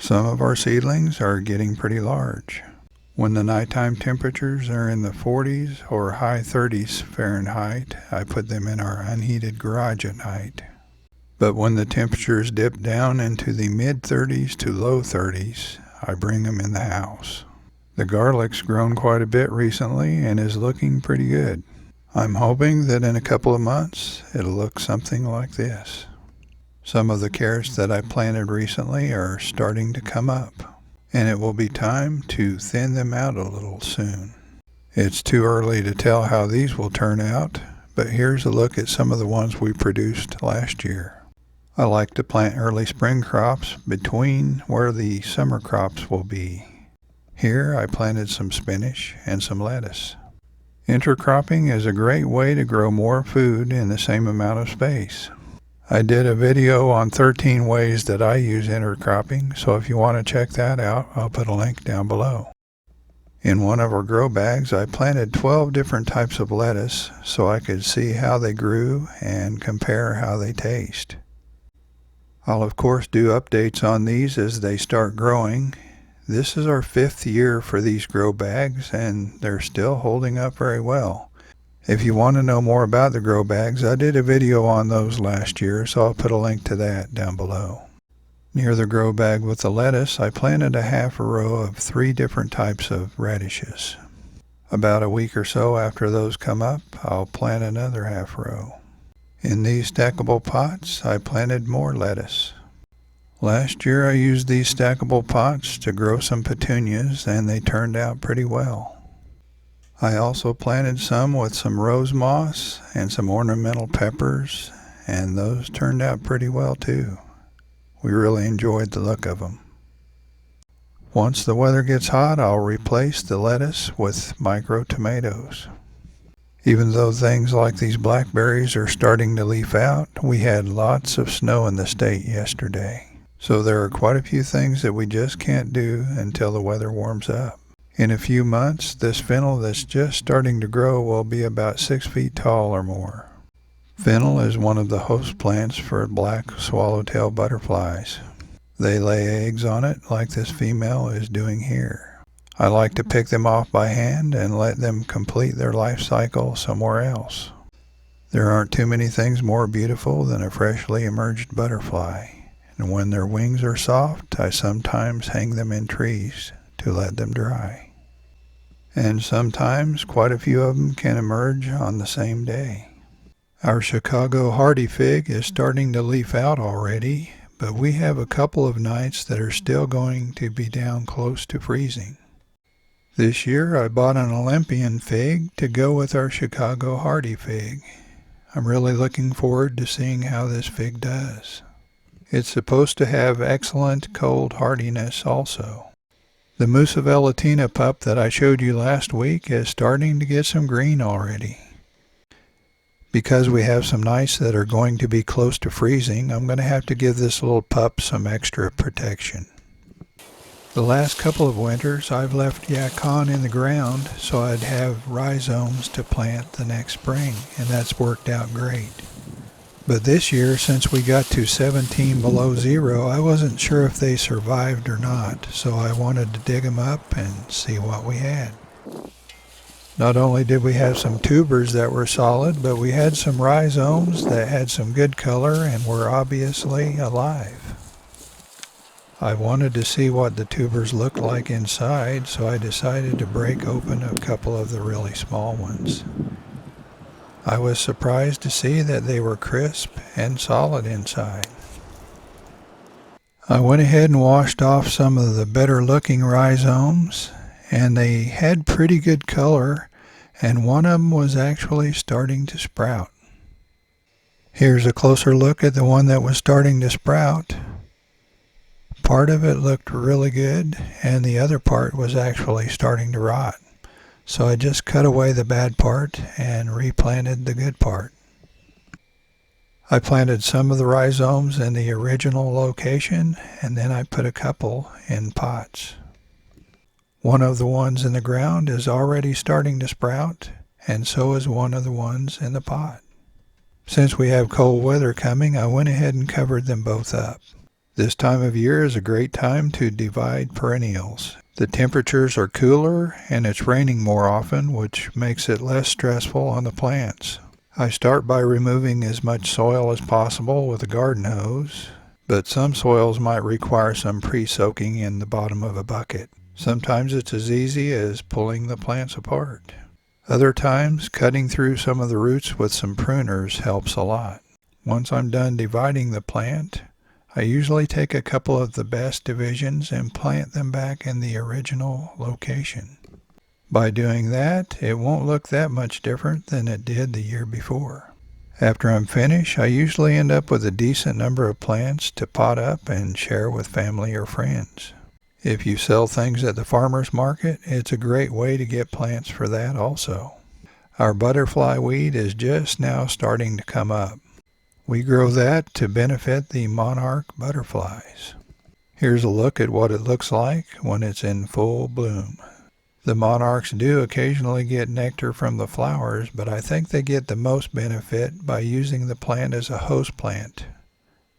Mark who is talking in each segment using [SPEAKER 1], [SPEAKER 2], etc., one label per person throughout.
[SPEAKER 1] Some of our seedlings are getting pretty large. When the nighttime temperatures are in the 40s or high 30s Fahrenheit, I put them in our unheated garage at night. But when the temperatures dip down into the mid-30s to low 30s, I bring them in the house. The garlic's grown quite a bit recently and is looking pretty good. I'm hoping that in a couple of months it'll look something like this. Some of the carrots that I planted recently are starting to come up, and it will be time to thin them out a little soon. It's too early to tell how these will turn out, but here's a look at some of the ones we produced last year. I like to plant early spring crops between where the summer crops will be. Here I planted some spinach and some lettuce. Intercropping is a great way to grow more food in the same amount of space. I did a video on 13 ways that I use intercropping, so if you want to check that out, I'll put a link down below. In one of our grow bags, I planted 12 different types of lettuce so I could see how they grew and compare how they taste. I'll of course do updates on these as they start growing. This is our 5th year for these grow bags, and they're still holding up very well. If you want to know more about the grow bags, I did a video on those last year, so I'll put a link to that down below. Near the grow bag with the lettuce, I planted a half a row of 3 different types of radishes. About a week or so after those come up, I'll plant another half row. In these stackable pots, I planted more lettuce. Last year I used these stackable pots to grow some petunias, and they turned out pretty well. I also planted some with some rose moss and some ornamental peppers, and those turned out pretty well too. We really enjoyed the look of them. Once the weather gets hot, I'll replace the lettuce with micro tomatoes. Even though things like these blackberries are starting to leaf out, we had lots of snow in the state yesterday. So there are quite a few things that we just can't do until the weather warms up. In a few months, this fennel that's just starting to grow will be about 6 feet tall or more. Fennel is one of the host plants for black swallowtail butterflies. They lay eggs on it like this female is doing here. I like to pick them off by hand and let them complete their life cycle somewhere else. There aren't too many things more beautiful than a freshly emerged butterfly. And when their wings are soft, I sometimes hang them in trees to let them dry. And sometimes quite a few of them can emerge on the same day. Our Chicago hardy fig is starting to leaf out already, but we have a couple of nights that are still going to be down close to freezing. This year I bought an Olympian fig to go with our Chicago hardy fig. I'm really looking forward to seeing how this fig does. It's supposed to have excellent cold hardiness also. The Musavella Latina pup that I showed you last week is starting to get some green already. Because we have some nights that are going to be close to freezing, I'm going to have to give this little pup some extra protection. The last couple of winters I've left yacon in the ground so I'd have rhizomes to plant the next spring, and that's worked out great. But this year, since we got to 17 below zero, I wasn't sure if they survived or not, so I wanted to dig them up and see what we had. Not only did we have some tubers that were solid, but we had some rhizomes that had some good color and were obviously alive. I wanted to see what the tubers looked like inside, so I decided to break open a couple of the really small ones. I was surprised to see that they were crisp and solid inside. I went ahead and washed off some of the better looking rhizomes, and they had pretty good color, and one of them was actually starting to sprout. Here's a closer look at the one that was starting to sprout. Part of it looked really good, and the other part was actually starting to rot. So I just cut away the bad part and replanted the good part. I planted some of the rhizomes in the original location, and then I put a couple in pots. One of the ones in the ground is already starting to sprout, and so is one of the ones in the pot. Since we have cold weather coming, I went ahead and covered them both up. This time of year is a great time to divide perennials. The temperatures are cooler and it's raining more often, which makes it less stressful on the plants. I start by removing as much soil as possible with a garden hose, but some soils might require some pre-soaking in the bottom of a bucket. Sometimes it's as easy as pulling the plants apart. Other times, cutting through some of the roots with some pruners helps a lot. Once I'm done dividing the plant, I usually take a couple of the best divisions and plant them back in the original location. By doing that, it won't look that much different than it did the year before. After I'm finished, I usually end up with a decent number of plants to pot up and share with family or friends. If you sell things at the farmer's market, it's a great way to get plants for that also. Our butterfly weed is just now starting to come up. We grow that to benefit the monarch butterflies. Here's a look at what it looks like when it's in full bloom. The monarchs do occasionally get nectar from the flowers, but I think they get the most benefit by using the plant as a host plant.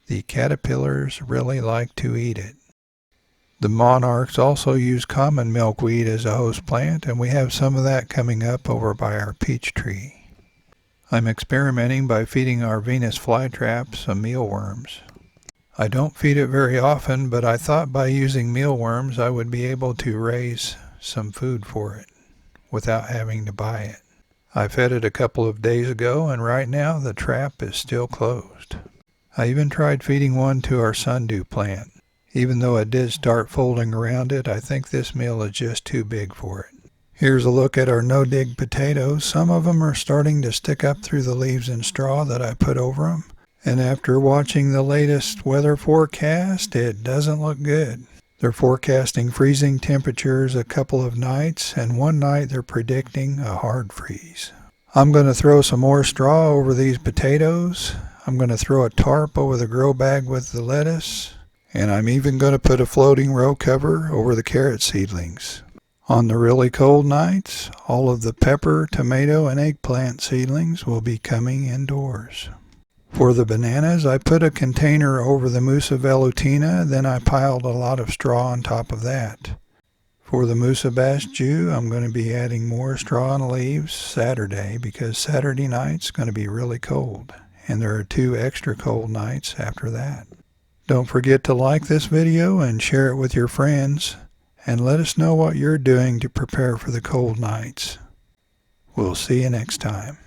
[SPEAKER 1] The caterpillars really like to eat it. The monarchs also use common milkweed as a host plant, and we have some of that coming up over by our peach tree. I'm experimenting by feeding our Venus flytraps some mealworms. I don't feed it very often, but I thought by using mealworms I would be able to raise some food for it without having to buy it. I fed it a couple of days ago, and right now the trap is still closed. I even tried feeding one to our sundew plant. Even though it did start folding around it, I think this meal is just too big for it. Here's a look at our no-dig potatoes. Some of them are starting to stick up through the leaves and straw that I put over them. And after watching the latest weather forecast, it doesn't look good. They're forecasting freezing temperatures a couple of nights, and one night they're predicting a hard freeze. I'm going to throw some more straw over these potatoes. I'm going to throw a tarp over the grow bag with the lettuce. And I'm even going to put a floating row cover over the carrot seedlings. On the really cold nights, all of the pepper, tomato, and eggplant seedlings will be coming indoors. For the bananas, I put a container over the Musa velutina, then I piled a lot of straw on top of that. For the Musa basjoo, I'm going to be adding more straw and leaves Saturday because Saturday night's going to be really cold, and there are 2 extra cold nights after that. Don't forget to like this video and share it with your friends, and let us know what you're doing to prepare for the cold nights. We'll see you next time.